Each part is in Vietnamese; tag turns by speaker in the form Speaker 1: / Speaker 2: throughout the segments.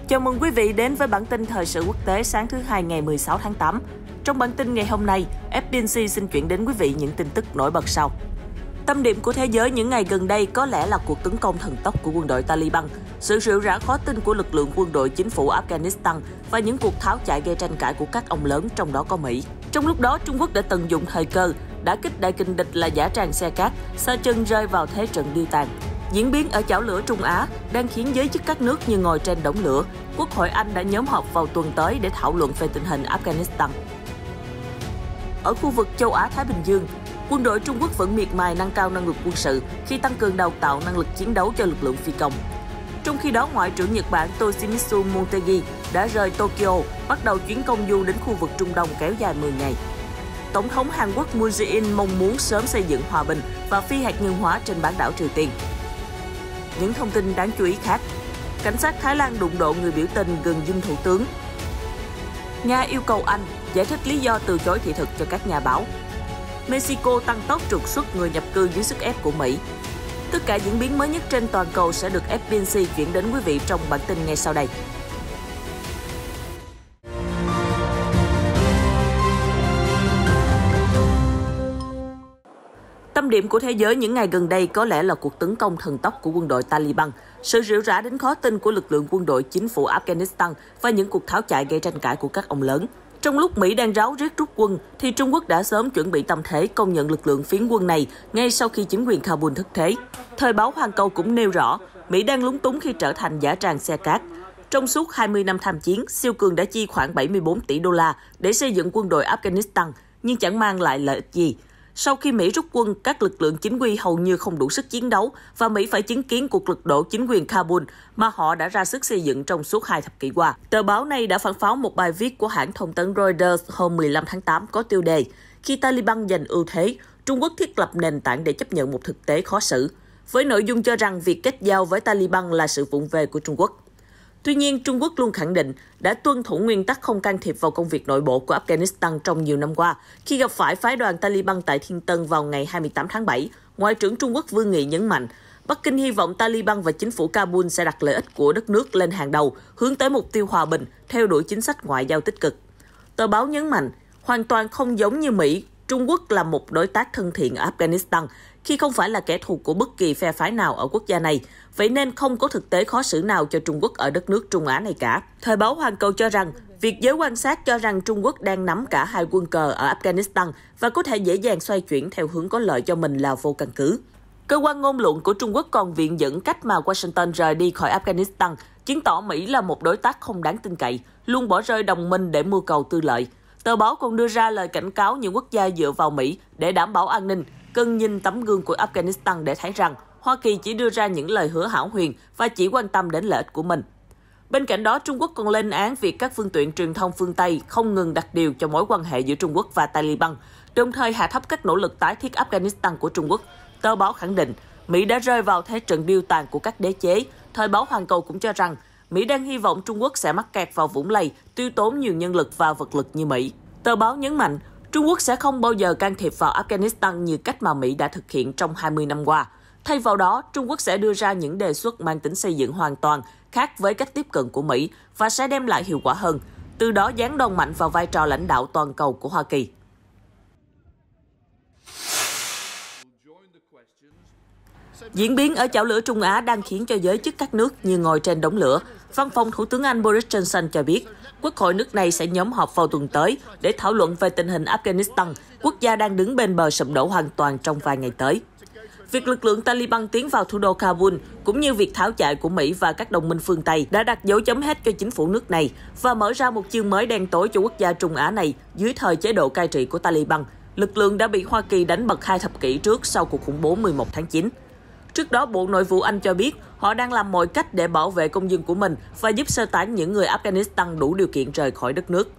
Speaker 1: Chào mừng quý vị đến với bản tin thời sự quốc tế sáng thứ Hai ngày 16 tháng 8. Trong bản tin ngày hôm nay, FBNC xin chuyển đến quý vị những tin tức nổi bật sau. Tâm điểm của thế giới những ngày gần đây có lẽ là cuộc tấn công thần tốc của quân đội Taliban, sự rệu rã khó tin của lực lượng quân đội chính phủ Afghanistan và những cuộc tháo chạy gây tranh cãi của các ông lớn, trong đó có Mỹ. Trong lúc đó, Trung Quốc đã tận dụng thời cơ, đả kích đại kình địch là dã tràng xe cát, sa chân rơi vào thế trận điêu tàn. Diễn biến ở chảo lửa Trung Á đang khiến giới chức các nước như ngồi trên đống lửa. Quốc hội Anh đã nhóm họp vào tuần tới để thảo luận về tình hình Afghanistan. Ở khu vực châu Á-Thái Bình Dương, quân đội Trung Quốc vẫn miệt mài nâng cao năng lực quân sự khi tăng cường đào tạo năng lực chiến đấu cho lực lượng phi công. Trong khi đó, Ngoại trưởng Nhật Bản Toshimitsu Motegi đã rời Tokyo, bắt đầu chuyến công du đến khu vực Trung Đông kéo dài 10 ngày. Tổng thống Hàn Quốc Moon Jae-in mong muốn sớm xây dựng hòa bình và phi hạt nhân hóa trên bán đảo Triều Tiên. Những thông tin đáng chú ý khác. Cảnh sát Thái Lan đụng độ người biểu tình gần dinh thủ tướng. Nga yêu cầu Anh giải thích lý do từ chối thị thực cho các nhà báo. Mexico tăng tốc trục xuất người nhập cư dưới sức ép của Mỹ. Tất cả diễn biến mới nhất trên toàn cầu sẽ được FBNC chuyển đến quý vị trong bản tin ngay sau đây. Tâm điểm của thế giới những ngày gần đây có lẽ là cuộc tấn công thần tốc của quân đội Taliban, sự rệu rã đến khó tin của lực lượng quân đội chính phủ Afghanistan và những cuộc tháo chạy gây tranh cãi của các ông lớn. Trong lúc Mỹ đang ráo riết rút quân, thì Trung Quốc đã sớm chuẩn bị tâm thế công nhận lực lượng phiến quân này ngay sau khi chính quyền Kabul thất thế. Thời báo Hoàn Cầu cũng nêu rõ, Mỹ đang lúng túng khi trở thành dã tràng xe cát. Trong suốt 20 năm tham chiến, siêu cường đã chi khoảng 74 tỷ đô la để xây dựng quân đội Afghanistan, nhưng chẳng mang lại lợi ích gì. Sau khi Mỹ rút quân, các lực lượng chính quy hầu như không đủ sức chiến đấu và Mỹ phải chứng kiến cuộc lật đổ chính quyền Kabul mà họ đã ra sức xây dựng trong suốt 2 thập kỷ qua. Tờ báo này đã phản pháo một bài viết của hãng thông tấn Reuters hôm 15 tháng 8 có tiêu đề "Khi Taliban giành ưu thế, Trung Quốc thiết lập nền tảng để chấp nhận một thực tế khó xử", với nội dung cho rằng việc kết giao với Taliban là sự vụng về của Trung Quốc. Tuy nhiên, Trung Quốc luôn khẳng định đã tuân thủ nguyên tắc không can thiệp vào công việc nội bộ của Afghanistan trong nhiều năm qua. Khi gặp phải phái đoàn Taliban tại Thiên Tân vào ngày 28 tháng 7, Ngoại trưởng Trung Quốc Vương Nghị nhấn mạnh, Bắc Kinh hy vọng Taliban và chính phủ Kabul sẽ đặt lợi ích của đất nước lên hàng đầu, hướng tới mục tiêu hòa bình, theo đuổi chính sách ngoại giao tích cực. Tờ báo nhấn mạnh, hoàn toàn không giống như Mỹ, Trung Quốc là một đối tác thân thiện ở Afghanistan, khi không phải là kẻ thù của bất kỳ phe phái nào ở quốc gia này, vậy nên không có thực tế khó xử nào cho Trung Quốc ở đất nước Trung Á này cả. Thời báo Hoàn Cầu cho rằng, việc giới quan sát cho rằng Trung Quốc đang nắm cả hai quân cờ ở Afghanistan và có thể dễ dàng xoay chuyển theo hướng có lợi cho mình là vô căn cứ. Cơ quan ngôn luận của Trung Quốc còn viện dẫn cách mà Washington rời đi khỏi Afghanistan, chứng tỏ Mỹ là một đối tác không đáng tin cậy, luôn bỏ rơi đồng minh để mưu cầu tư lợi. Tờ báo còn đưa ra lời cảnh cáo những quốc gia dựa vào Mỹ để đảm bảo an ninh, cần nhìn tấm gương của Afghanistan để thấy rằng Hoa Kỳ chỉ đưa ra những lời hứa hão huyền và chỉ quan tâm đến lợi ích của mình. Bên cạnh đó, Trung Quốc còn lên án việc các phương tiện truyền thông phương Tây không ngừng đặt điều cho mối quan hệ giữa Trung Quốc và Taliban, đồng thời hạ thấp các nỗ lực tái thiết Afghanistan của Trung Quốc. Tờ báo khẳng định, Mỹ đã rơi vào thế trận điêu tàn của các đế chế. Thời báo Hoàn Cầu cũng cho rằng, Mỹ đang hy vọng Trung Quốc sẽ mắc kẹt vào vũng lầy, tiêu tốn nhiều nhân lực và vật lực như Mỹ. Tờ báo nhấn mạnh, Trung Quốc sẽ không bao giờ can thiệp vào Afghanistan như cách mà Mỹ đã thực hiện trong 20 năm qua. Thay vào đó, Trung Quốc sẽ đưa ra những đề xuất mang tính xây dựng hoàn toàn khác với cách tiếp cận của Mỹ và sẽ đem lại hiệu quả hơn, từ đó giáng đòn mạnh vào vai trò lãnh đạo toàn cầu của Hoa Kỳ. Diễn biến ở chảo lửa Trung Á đang khiến cho giới chức các nước như ngồi trên đống lửa. Văn phòng Thủ tướng Anh Boris Johnson cho biết, Quốc hội nước này sẽ nhóm họp vào tuần tới để thảo luận về tình hình Afghanistan, quốc gia đang đứng bên bờ sụp đổ hoàn toàn trong vài ngày tới. Việc lực lượng Taliban tiến vào thủ đô Kabul, cũng như việc tháo chạy của Mỹ và các đồng minh phương Tây đã đặt dấu chấm hết cho chính phủ nước này và mở ra một chương mới đen tối cho quốc gia Trung Á này dưới thời chế độ cai trị của Taliban. Lực lượng đã bị Hoa Kỳ đánh bật 2 thập kỷ trước sau cuộc khủng bố 11 tháng 9. Trước đó, Bộ Nội vụ Anh cho biết họ đang làm mọi cách để bảo vệ công dân của mình và giúp sơ tán những người Afghanistan đủ điều kiện rời khỏi đất nước.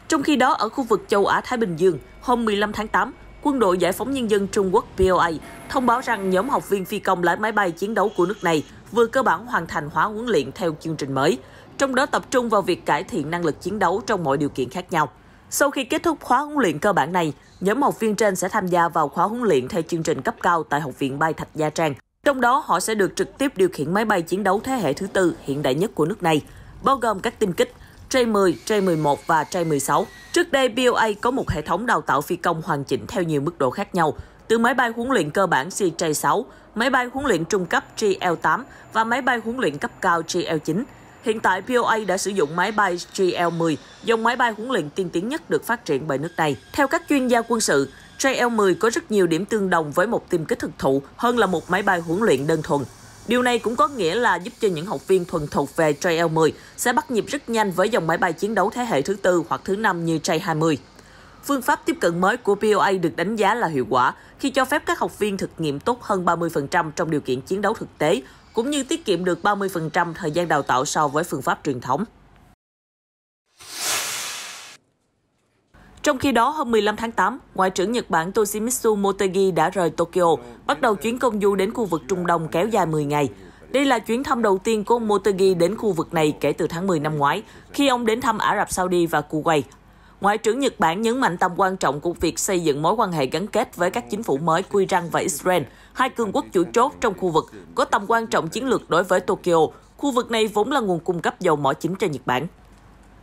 Speaker 1: Trong khi đó, ở khu vực châu Á-Thái Bình Dương, hôm 15 tháng 8, Quân đội Giải phóng Nhân dân Trung Quốc POA thông báo rằng nhóm học viên phi công lái máy bay chiến đấu của nước này vừa cơ bản hoàn thành khóa huấn luyện theo chương trình mới, trong đó tập trung vào việc cải thiện năng lực chiến đấu trong mọi điều kiện khác nhau. Sau khi kết thúc khóa huấn luyện cơ bản này, nhóm học viên trên sẽ tham gia vào khóa huấn luyện theo chương trình cấp cao tại Học viện Bay Thạch Nha Trang. Trong đó, họ sẽ được trực tiếp điều khiển máy bay chiến đấu thế hệ thứ tư hiện đại nhất của nước này, bao gồm các tinh kích J-10, J-11 và J-16. Trước đây, BOA có một hệ thống đào tạo phi công hoàn chỉnh theo nhiều mức độ khác nhau, từ máy bay huấn luyện cơ bản CJ-6, máy bay huấn luyện trung cấp GL-8 và máy bay huấn luyện cấp cao GL-9. Hiện tại, BOA đã sử dụng máy bay GL-10, dòng máy bay huấn luyện tiên tiến nhất được phát triển bởi nước này. Theo các chuyên gia quân sự, GL-10 có rất nhiều điểm tương đồng với một tiêm kích thực thụ hơn là một máy bay huấn luyện đơn thuần. Điều này cũng có nghĩa là giúp cho những học viên thuần thục về GL-10 sẽ bắt nhịp rất nhanh với dòng máy bay chiến đấu thế hệ thứ tư hoặc thứ năm như J-20. Phương pháp tiếp cận mới của BOA được đánh giá là hiệu quả khi cho phép các học viên thực nghiệm tốt hơn 30% trong điều kiện chiến đấu thực tế, cũng như tiết kiệm được 30% thời gian đào tạo so với phương pháp truyền thống. Trong khi đó, hôm 15 tháng 8, Ngoại trưởng Nhật Bản Toshimitsu Motegi đã rời Tokyo, bắt đầu chuyến công du đến khu vực Trung Đông kéo dài 10 ngày. Đây là chuyến thăm đầu tiên của Motegi đến khu vực này kể từ tháng 10 năm ngoái, khi ông đến thăm Ả Rập Saudi và Kuwait. Ngoại trưởng Nhật Bản nhấn mạnh tầm quan trọng của việc xây dựng mối quan hệ gắn kết với các chính phủ mới của Iran và Israel, hai cường quốc chủ chốt trong khu vực, có tầm quan trọng chiến lược đối với Tokyo. Khu vực này vốn là nguồn cung cấp dầu mỏ chính cho Nhật Bản.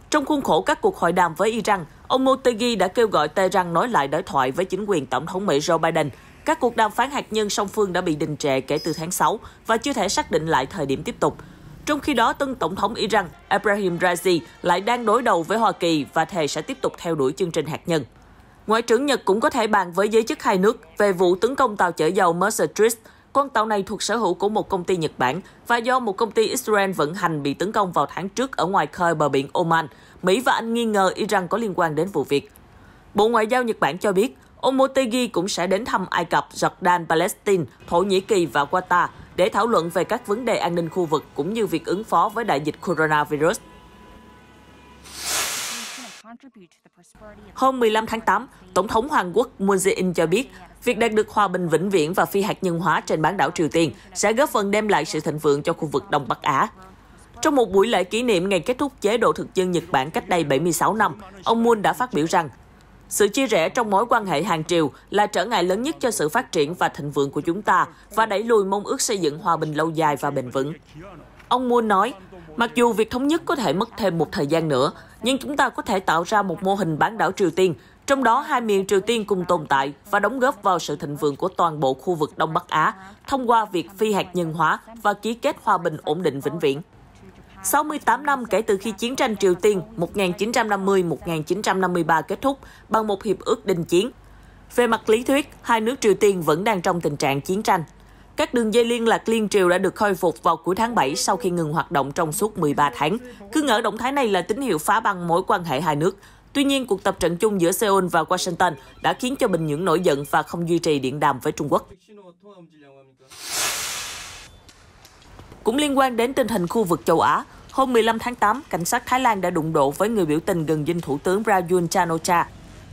Speaker 1: Trong khuôn khổ các cuộc hội đàm với Iran, ông Motegi đã kêu gọi Tehran nối lại đối thoại với chính quyền Tổng thống Mỹ Joe Biden. Các cuộc đàm phán hạt nhân song phương đã bị đình trệ kể từ tháng 6 và chưa thể xác định lại thời điểm tiếp tục. Trong khi đó, tân Tổng thống Iran Ebrahim Raisi lại đang đối đầu với Hoa Kỳ và thề sẽ tiếp tục theo đuổi chương trình hạt nhân. Ngoại trưởng Nhật cũng có thể bàn với giới chức hai nước về vụ tấn công tàu chở dầu Mercedes. Con tàu này thuộc sở hữu của một công ty Nhật Bản và do một công ty Israel vận hành bị tấn công vào tháng trước ở ngoài khơi bờ biển Oman. Mỹ và Anh nghi ngờ Iran có liên quan đến vụ việc. Bộ Ngoại giao Nhật Bản cho biết, ông Motegi cũng sẽ đến thăm Ai Cập, Jordan, Palestine, Thổ Nhĩ Kỳ và Qatar để thảo luận về các vấn đề an ninh khu vực cũng như việc ứng phó với đại dịch coronavirus. Hôm 15 tháng 8, Tổng thống Hàn Quốc Moon Jae-in cho biết, việc đạt được hòa bình vĩnh viễn và phi hạt nhân hóa trên bán đảo Triều Tiên sẽ góp phần đem lại sự thịnh vượng cho khu vực Đông Bắc Á. Trong một buổi lễ kỷ niệm ngày kết thúc chế độ thực dân Nhật Bản cách đây 76 năm, ông Moon đã phát biểu rằng, sự chia rẽ trong mối quan hệ Hàn Triều là trở ngại lớn nhất cho sự phát triển và thịnh vượng của chúng ta và đẩy lùi mong ước xây dựng hòa bình lâu dài và bền vững. Ông Moon nói, mặc dù việc thống nhất có thể mất thêm một thời gian nữa, nhưng chúng ta có thể tạo ra một mô hình bán đảo Triều Tiên, trong đó hai miền Triều Tiên cùng tồn tại và đóng góp vào sự thịnh vượng của toàn bộ khu vực Đông Bắc Á thông qua việc phi hạt nhân hóa và ký kết hòa bình ổn định vĩnh viễn. 68 năm kể từ khi chiến tranh Triều Tiên 1950-1953 kết thúc bằng một hiệp ước đình chiến. Về mặt lý thuyết, hai nước Triều Tiên vẫn đang trong tình trạng chiến tranh. Các đường dây liên lạc liên triều đã được khôi phục vào cuối tháng 7 sau khi ngừng hoạt động trong suốt 13 tháng. Cứ ngỡ động thái này là tín hiệu phá băng mối quan hệ hai nước. Tuy nhiên, cuộc tập trận chung giữa Seoul và Washington đã khiến cho Bình Nhưỡng nổi giận và không duy trì điện đàm với Trung Quốc. Cũng liên quan đến tình hình khu vực châu Á, hôm 15 tháng 8, cảnh sát Thái Lan đã đụng độ với người biểu tình gần dinh Thủ tướng Prayut Chan-o-cha.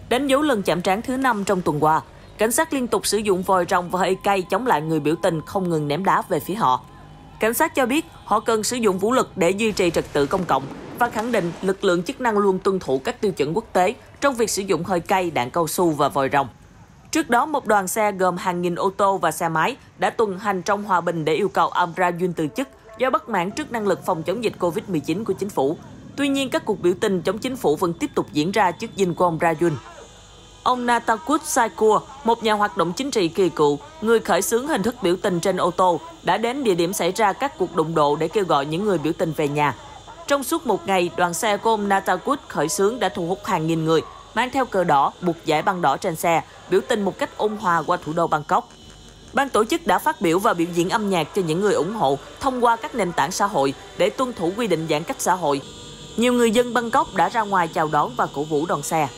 Speaker 1: Đánh dấu lần chạm trán thứ 5 trong tuần qua, cảnh sát liên tục sử dụng vòi rồng và hơi cay chống lại người biểu tình không ngừng ném đá về phía họ. Cảnh sát cho biết họ cần sử dụng vũ lực để duy trì trật tự công cộng và khẳng định lực lượng chức năng luôn tuân thủ các tiêu chuẩn quốc tế trong việc sử dụng hơi cay, đạn cao su và vòi rồng. Trước đó, một đoàn xe gồm hàng nghìn ô tô và xe máy đã tuần hành trong hòa bình để yêu cầu ông Prayut từ chức do bất mãn trước năng lực phòng chống dịch COVID-19 của chính phủ. Tuy nhiên, các cuộc biểu tình chống chính phủ vẫn tiếp tục diễn ra trước dinh của ông Prayut. Ông Natakut Saikur, một nhà hoạt động chính trị kỳ cựu, người khởi xướng hình thức biểu tình trên ô tô, đã đến địa điểm xảy ra các cuộc đụng độ để kêu gọi những người biểu tình về nhà. Trong suốt một ngày, đoàn xe của ông Natakut khởi xướng đã thu hút hàng nghìn người, mang theo cờ đỏ, buộc dải băng đỏ trên xe, biểu tình một cách ôn hòa qua thủ đô Bangkok. Ban tổ chức đã phát biểu và biểu diễn âm nhạc cho những người ủng hộ thông qua các nền tảng xã hội để tuân thủ quy định giãn cách xã hội. Nhiều người dân Bangkok đã ra ngoài chào đón và cổ vũ đoàn xe.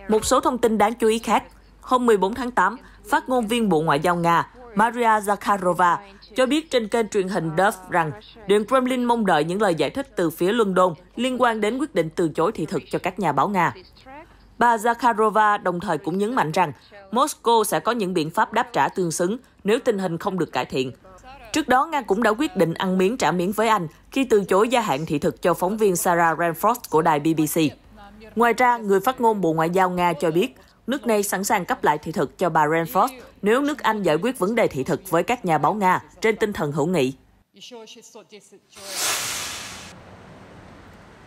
Speaker 1: Một số thông tin đáng chú ý khác. Hôm 14 tháng 8, phát ngôn viên Bộ Ngoại giao Nga Maria Zakharova cho biết trên kênh truyền hình DOF rằng Điện Kremlin mong đợi những lời giải thích từ phía London liên quan đến quyết định từ chối thị thực cho các nhà báo Nga. Bà Zakharova đồng thời cũng nhấn mạnh rằng Moscow sẽ có những biện pháp đáp trả tương xứng nếu tình hình không được cải thiện. Trước đó, Nga cũng đã quyết định ăn miếng trả miếng với Anh khi từ chối gia hạn thị thực cho phóng viên Sarah Renfrost của đài BBC. Ngoài ra, người phát ngôn Bộ Ngoại giao Nga cho biết nước này sẵn sàng cấp lại thị thực cho bà Redford nếu nước Anh giải quyết vấn đề thị thực với các nhà báo Nga trên tinh thần hữu nghị.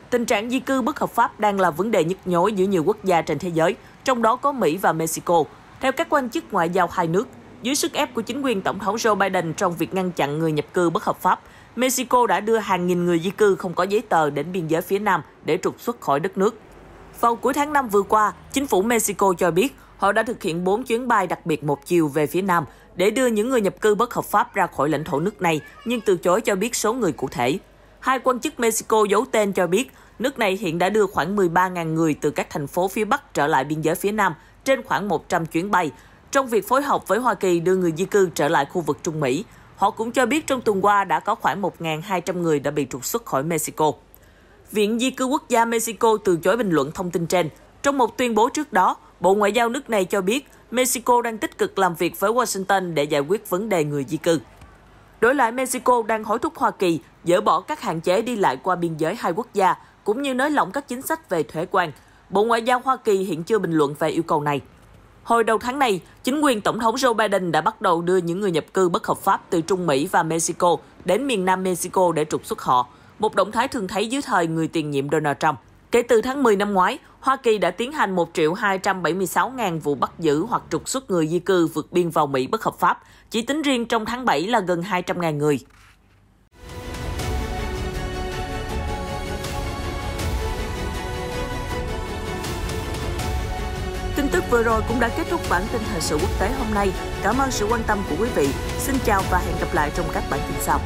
Speaker 1: Tình trạng di cư bất hợp pháp đang là vấn đề nhức nhối giữa nhiều quốc gia trên thế giới, trong đó có Mỹ và Mexico. Theo các quan chức ngoại giao hai nước, dưới sức ép của chính quyền Tổng thống Joe Biden trong việc ngăn chặn người nhập cư bất hợp pháp, Mexico đã đưa hàng nghìn người di cư không có giấy tờ đến biên giới phía Nam để trục xuất khỏi đất nước. Vào cuối tháng 5 vừa qua, chính phủ Mexico cho biết họ đã thực hiện 4 chuyến bay đặc biệt một chiều về phía Nam để đưa những người nhập cư bất hợp pháp ra khỏi lãnh thổ nước này, nhưng từ chối cho biết số người cụ thể. Hai quan chức Mexico giấu tên cho biết nước này hiện đã đưa khoảng 13.000 người từ các thành phố phía Bắc trở lại biên giới phía Nam trên khoảng 100 chuyến bay, trong việc phối hợp với Hoa Kỳ đưa người di cư trở lại khu vực Trung Mỹ. Họ cũng cho biết trong tuần qua đã có khoảng 1.200 người đã bị trục xuất khỏi Mexico. Viện Di cư Quốc gia Mexico từ chối bình luận thông tin trên. Trong một tuyên bố trước đó, Bộ Ngoại giao nước này cho biết Mexico đang tích cực làm việc với Washington để giải quyết vấn đề người di cư. Đổi lại, Mexico đang hối thúc Hoa Kỳ dỡ bỏ các hạn chế đi lại qua biên giới hai quốc gia, cũng như nới lỏng các chính sách về thuế quan. Bộ Ngoại giao Hoa Kỳ hiện chưa bình luận về yêu cầu này. Hồi đầu tháng này, chính quyền Tổng thống Joe Biden đã bắt đầu đưa những người nhập cư bất hợp pháp từ Trung Mỹ và Mexico đến miền Nam Mexico để trục xuất họ, một động thái thường thấy dưới thời người tiền nhiệm Donald Trump. Kể từ tháng 10 năm ngoái, Hoa Kỳ đã tiến hành 1.276.000 vụ bắt giữ hoặc trục xuất người di cư vượt biên vào Mỹ bất hợp pháp, chỉ tính riêng trong tháng 7 là gần 200.000 người. Tin tức vừa rồi cũng đã kết thúc bản tin thời sự quốc tế hôm nay. Cảm ơn sự quan tâm của quý vị. Xin chào và hẹn gặp lại trong các bản tin sau.